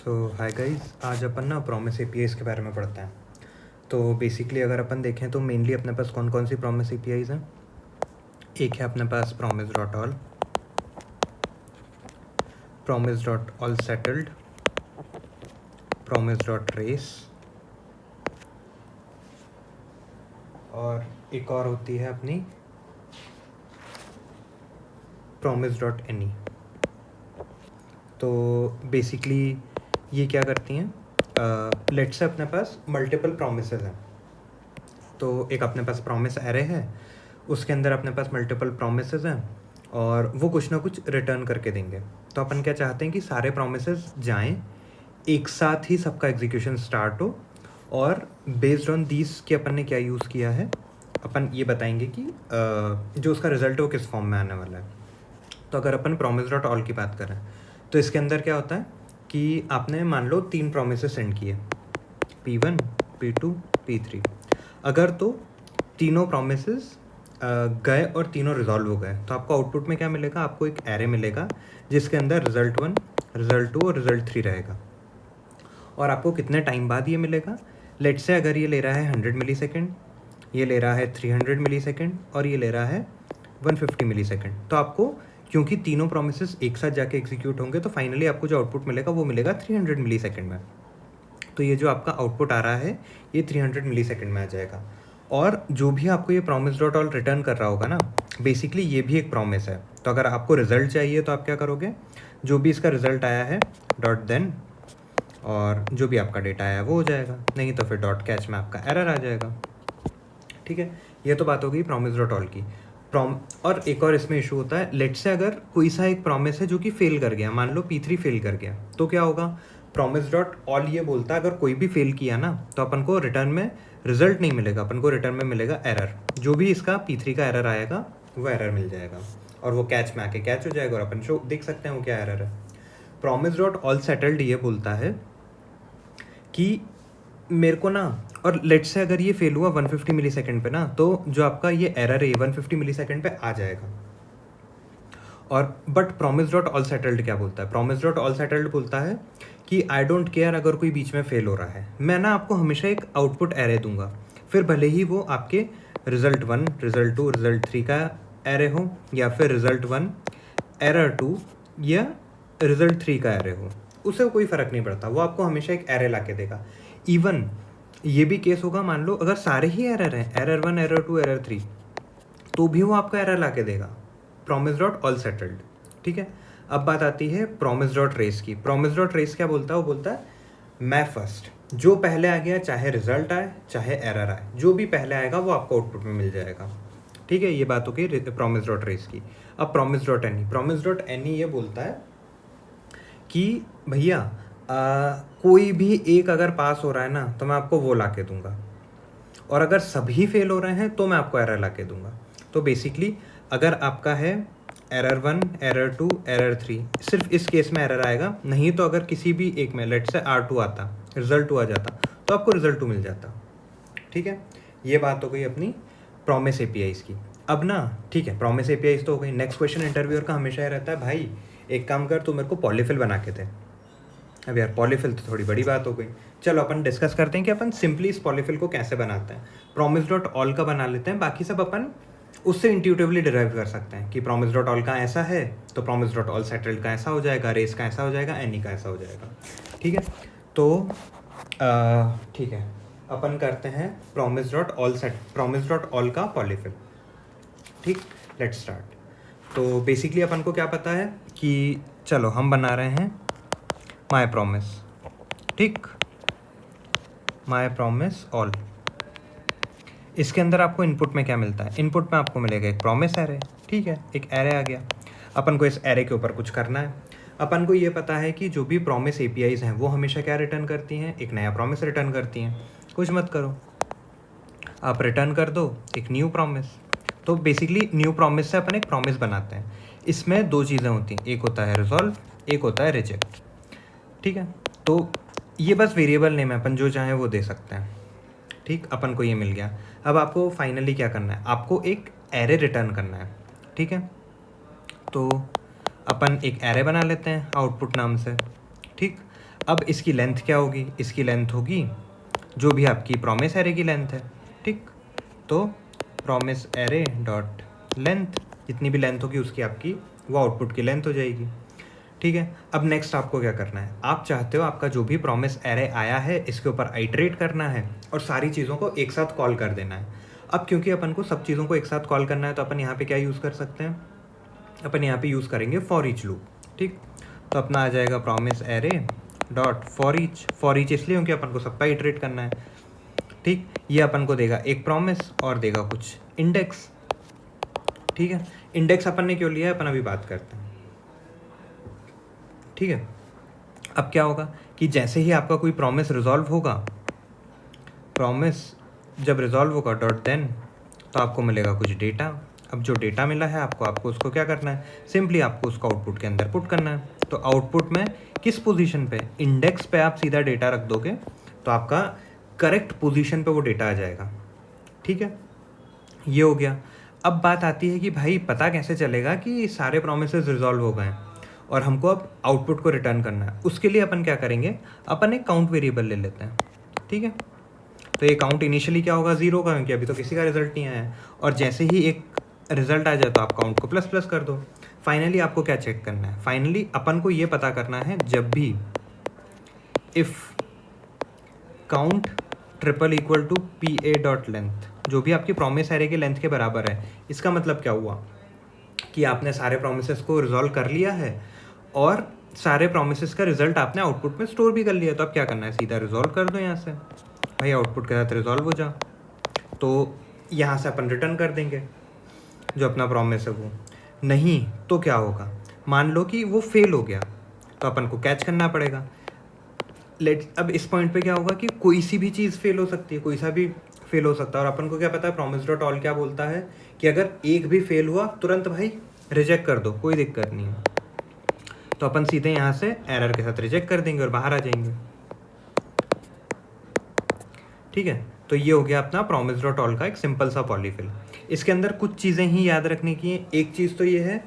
सो hi guys, आज अपन ना promise APIs के बारे में पढ़ते हैं। तो बेसिकली अगर अपन देखें तो मेनली अपने पास कौन कौन सी प्रॉमिस एपीआईज़ हैं। एक है अपने पास promise dot all, promise dot all settled, promise dot race, और एक और होती है अपनी प्रॉमिस डॉट एनी। तो बेसिकली ये क्या करती हैं, लेट्स से अपने पास मल्टीपल प्रोमिसेस हैं। तो एक अपने पास प्रॉमिस एरे है, उसके अंदर अपने पास मल्टीपल प्रोमिसेस हैं और वो कुछ ना कुछ रिटर्न करके देंगे। तो अपन क्या चाहते हैं कि सारे प्रोमिसेस जाएं, एक साथ ही सबका एग्जीक्यूशन स्टार्ट हो, और बेस्ड ऑन दीज कि अपन ने क्या यूज़ किया है अपन ये बताएंगे कि जो उसका रिजल्ट है वो किस फॉर्म में आने वाला है। तो अगर अपन प्रॉमिस डॉट ऑल की बात करें तो इसके अंदर क्या होता है कि आपने मान लो 3 प्रोमिसेस सेंड किए, P1, P2, P3। अगर तो तीनों प्रोमिसेस गए और तीनों रिजॉल्व हो गए तो आपको आउटपुट में क्या मिलेगा, आपको एक एरे मिलेगा जिसके अंदर रिजल्ट 1, रिजल्ट 2 और रिजल्ट 3 रहेगा। और आपको कितने टाइम बाद ये मिलेगा, लेट्स से अगर ये ले रहा है 100 मिली सेकेंड, ये ले रहा है 300 मिली सेकेंड और ये ले रहा है 150 मिली सेकेंड, तो आपको क्योंकि तीनों प्रोमिसेस एक साथ जाके एग्जीक्यूट होंगे तो फाइनली आपको जो आउटपुट मिलेगा वो मिलेगा 300 मिली सेकेंड में। तो ये जो आपका आउटपुट आ रहा है ये 300 मिली सेकेंड में आ जाएगा। और जो भी आपको ये प्रॉमिस डॉट ऑल रिटर्न कर रहा होगा ना, बेसिकली ये भी एक प्रॉमिस है। तो अगर आपको रिजल्ट चाहिए तो आप क्या करोगे, जो भी इसका रिजल्ट आया है डॉट देन, और जो भी आपका डेटा आया है वो हो जाएगा, नहीं तो फिर डॉट कैच में आपका एरर आ जाएगा। ठीक है, ये तो बात हो गई प्रॉमिस डॉट ऑल की। और एक और इसमें इशू होता है, लेट से अगर कोई सा एक प्रॉमिस है जो कि फेल कर गया, मान लो P3 फेल कर गया, तो क्या होगा, प्रॉमिस डॉट ऑल ये बोलता है अगर कोई भी फेल किया ना तो अपन को रिटर्न में रिजल्ट नहीं मिलेगा, अपन को रिटर्न में मिलेगा एरर। जो भी इसका P3 का एरर आएगा वो एरर मिल जाएगा और वो कैच में आके कैच हो जाएगा और अपन शो देख सकते हैं वो क्या एरर है। प्रॉमिस डॉट ऑल सेटल्ड ये बोलता है कि मेरे को ना, और लेट से अगर ये फेल हुआ 150 मिली सेकेंड पे ना, तो जो आपका ये एरर है 150 मिली सेकेंड पे आ जाएगा। और but promise dot all settled क्या बोलता है, प्रॉमिस डॉट ऑल सेटल्ड बोलता है कि आई डोंट केयर अगर कोई बीच में फेल हो रहा है, मैं ना आपको हमेशा एक आउटपुट एरे दूंगा, फिर भले ही वो आपके रिजल्ट 1, रिजल्ट 2, रिजल्ट 3 का एरे हो, या फिर रिजल्ट 1, एरर 2 या रिजल्ट 3 का एरे हो, उससे कोई फ़र्क नहीं पड़ता, वो आपको हमेशा एक एरे ला के देगा। इवन ये भी केस होगा, मान लो अगर सारे ही एरर हैं, एरर 1, एरर 2, एरर 3, तो भी वो आपका एरर ला के देगा। Promise dot all settled. ठीक है, अब बात आती है प्रॉमिस डॉट रेस की। प्रॉमिस डॉट रेस क्या बोलता है, वो बोलता है मैं फर्स्ट, जो पहले आ गया चाहे रिजल्ट आए चाहे एरर आए, जो भी पहले आएगा वो आपको आउटपुट में मिल जाएगा। ठीक है, ये बात हो गई प्रॉमिस डॉट रेस की। अब promise dot any, promise dot any ये बोलता है कि भैया कोई भी एक अगर पास हो रहा है ना तो मैं आपको वो ला के दूंगा, और अगर सभी फेल हो रहे हैं तो मैं आपको एरर ला के दूंगा। तो बेसिकली अगर आपका है एरर 1, एरर 2, एरर 3, सिर्फ इस केस में एरर आएगा, नहीं तो अगर किसी भी एक में लेट से R2 आता, रिजल्ट 2 आ जाता, तो आपको रिजल्ट 2 मिल जाता। ठीक है, ये बात हो गई अपनी प्रॉमिस एपीआईज़ की। अब ना ठीक है, प्रॉमिस एपीआईज़ तो हो गई। नेक्स्ट क्वेश्चन इंटरव्यूअर का हमेशा ये रहता है, भाई एक काम कर, तू मेरे को पॉलीफिल बना के दे। अब यार पॉलीफिल तो थोड़ी बड़ी बात हो गई, चलो अपन डिस्कस करते हैं कि अपन सिंपली इस पॉलीफिल को कैसे बनाते हैं। प्रॉमिस डॉट ऑल का बना लेते हैं, बाकी सब अपन उससे इंट्यूटिवली डिराइव कर सकते हैं कि प्रॉमिस डॉट ऑल का ऐसा है तो प्रॉमिस डॉट ऑल सेटल्ड का ऐसा हो जाएगा, रेस का ऐसा हो जाएगा, एनी का ऐसा हो जाएगा। ठीक है, तो ठीक है, अपन करते हैं प्रॉमिस डॉट ऑल का पॉलीफिल। ठीक, लेट्स स्टार्ट। तो बेसिकली अपन को क्या पता है कि चलो हम बना रहे हैं माई प्रॉमिस। ठीक, माई प्रॉमिस ऑल। इसके अंदर आपको इनपुट में क्या मिलता है, इनपुट में आपको मिलेगा एक प्रॉमिस एरे। ठीक है, एक एरे आ गया, अपन को इस एरे के ऊपर कुछ करना है। अपन को ये पता है कि जो भी प्रॉमिस एपीआईज़ हैं वो हमेशा क्या रिटर्न करती हैं, एक नया प्रॉमिस रिटर्न करती हैं। कुछ मत करो, आप रिटर्न कर दो एक न्यू प्रॉमिस। तो बेसिकली न्यू प्रॉमिस से अपन एक प्रॉमिस बनाते हैं। इसमें दो चीज़ें होती हैं, एक होता है रिजॉल्व, एक होता है रिजेक्ट। ठीक है, तो ये बस वेरिएबल नेम है, अपन जो चाहें वो दे सकते हैं। ठीक, अपन को ये मिल गया। अब आपको फाइनली क्या करना है, आपको एक एरे रिटर्न करना है। ठीक है, तो अपन एक एरे बना लेते हैं आउटपुट नाम से। ठीक, अब इसकी लेंथ क्या होगी, इसकी लेंथ होगी जो भी आपकी प्रॉमिस एरे की लेंथ है, ठीक। तो प्रॉमिस एरे डॉट लेंथ, जितनी भी लेंथ होगी उसकी आपकी वो आउटपुट की लेंथ हो जाएगी, ठीक है। अब नेक्स्ट आपको क्या करना है, आप चाहते हो आपका जो भी प्रॉमिस एरे आया है इसके ऊपर आइटरेट करना है और सारी चीज़ों को एक साथ कॉल कर देना है। अब क्योंकि अपन को सब चीज़ों को एक साथ कॉल करना है तो अपन यहाँ पे क्या यूज़ कर सकते हैं, अपन यहाँ पे यूज़ करेंगे फॉर ईच लूप, ठीक। तो अपना आ जाएगा promise array dot for each इसलिए क्योंकि अपन को सबका इटरेट करना है, ठीक। ये अपन को देगा एक प्रॉमिस और देगा कुछ इंडेक्स, ठीक है। इंडेक्स अपन ने क्यों लिया है अपन अभी बात करते हैं, ठीक है। अब क्या होगा कि जैसे ही आपका कोई प्रॉमिस रिजॉल्व होगा, प्रॉमिस जब रिजॉल्व होगा डॉट देन, तो आपको मिलेगा कुछ डेटा। अब जो डेटा मिला है आपको उसको क्या करना है, सिंपली आपको उसको आउटपुट के अंदर पुट करना है। तो आउटपुट में किस पोजीशन पे, इंडेक्स पे आप सीधा डेटा रख दोगे तो आपका करेक्ट पोजीशन पे वो डेटा आ जाएगा, ठीक है। ये हो गया। अब बात आती है कि भाई पता कैसे चलेगा कि सारे प्रोमिसेस रिजॉल्व हो गए हैं और हमको अब आउटपुट को रिटर्न करना है। उसके लिए अपन क्या करेंगे, अपन एक काउंट वेरिएबल ले लेते हैं, ठीक है। तो ये काउंट इनिशियली क्या होगा, 0 का, क्योंकि अभी तो किसी का रिजल्ट नहीं आया है। और जैसे ही एक रिजल्ट आ जाए तो आप काउंट को प्लस प्लस कर दो। फाइनली आपको क्या चेक करना है, फाइनली अपन को ये पता करना है जब भी if count triple equal to P A dot length, जो भी आपकी प्रॉमिस एरे की लेंथ के बराबर है, इसका मतलब क्या हुआ कि आपने सारे प्रॉमिसेस को रिजॉल्व कर लिया है और सारे प्रॉमिसेस का रिजल्ट आपने आउटपुट में स्टोर भी कर लिया। तो अब क्या करना है, सीधा रिजॉल्व कर दो यहाँ से, भाई आउटपुट के साथ रिजॉल्व हो जा। तो यहाँ से अपन रिटर्न कर देंगे जो अपना प्रॉमिस है वो। नहीं तो क्या होगा, मान लो कि वो फेल हो गया तो अपन को कैच करना पड़ेगा। अब इस पॉइंट पे क्या होगा कि कोई सी भी चीज़ फेल हो सकती है, कोई सा भी फेल हो सकता है। और अपन को क्या पता है, प्रॉमिस डॉट ऑल क्या बोलता है कि अगर एक भी फेल हुआ तुरंत भाई रिजेक्ट कर दो, कोई दिक्कत नहीं है। तो अपन सीधे यहाँ से एरर के साथ रिजेक्ट कर देंगे और बाहर आ जाएंगे, ठीक है। तो ये हो गया अपना प्रॉमिस डॉट ऑल का एक सिंपल सा पॉलीफिल। इसके अंदर कुछ चीज़ें ही याद रखने की है। एक चीज़ तो ये है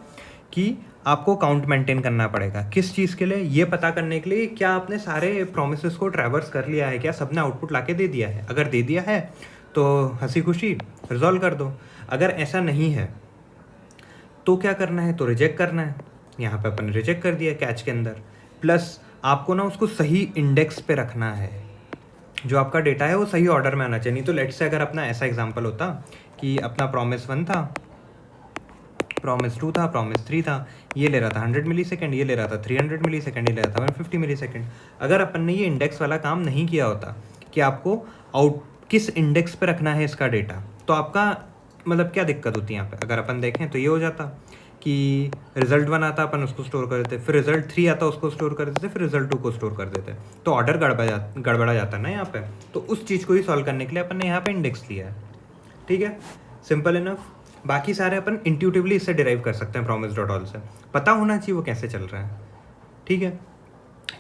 कि आपको काउंट मेंटेन करना पड़ेगा। किस चीज़ के लिए, ये पता करने के लिए क्या आपने सारे प्रोमिसेस को ट्रैवर्स कर लिया है, क्या सबने आउटपुट लाके दे दिया है। अगर दे दिया है तो हंसी खुशी रिजॉल्व कर दो। अगर ऐसा नहीं है तो क्या करना है, तो रिजेक्ट करना है। यहाँ पे अपन रिजेक्ट कर दिया कैच के अंदर। प्लस आपको ना उसको सही इंडेक्स पे रखना है, जो आपका डेटा है वो सही ऑर्डर में आना चाहिए। नहीं तो लेट्स से अगर अपना ऐसा एग्जांपल होता कि अपना प्रॉमिस 1 था, प्रॉमिस 2 था, प्रॉमिस 3 था, ये ले रहा था 100 मिली सेकेंड, ये ले रहा था 300 मिली सेकेंड, ये ले रहा था 150 मिली सेकेंड। अगर अपन ने ये इंडेक्स वाला काम नहीं किया होता कि आपको किस इंडेक्स पे रखना है इसका डेटा, तो आपका मतलब क्या दिक्कत होती है यहाँ पे। अगर अपन देखें तो ये हो जाता कि रिजल्ट 1 आता अपन उसको स्टोर कर देते, फिर रिजल्ट 3 आता उसको स्टोर कर देते, फिर रिजल्ट 2 को स्टोर कर देते, तो ऑर्डर गड़बड़ा जाता ना यहाँ पे। तो उस चीज़ को ही सॉल्व करने के लिए अपन ने यहाँ पे इंडेक्स लिया है, ठीक है। Simple enough. बाकी सारे अपन इंट्यूटिवली इससे डिराइव कर सकते हैं प्रॉमिस डॉट ऑल से। पता होना चाहिए वो कैसे चल रहा है, ठीक है।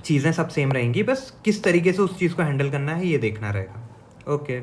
चीज़ें सब सेम रहेंगी, बस किस तरीके से उस चीज़ को हैंडल करना है ये देखना रहेगा। ओके।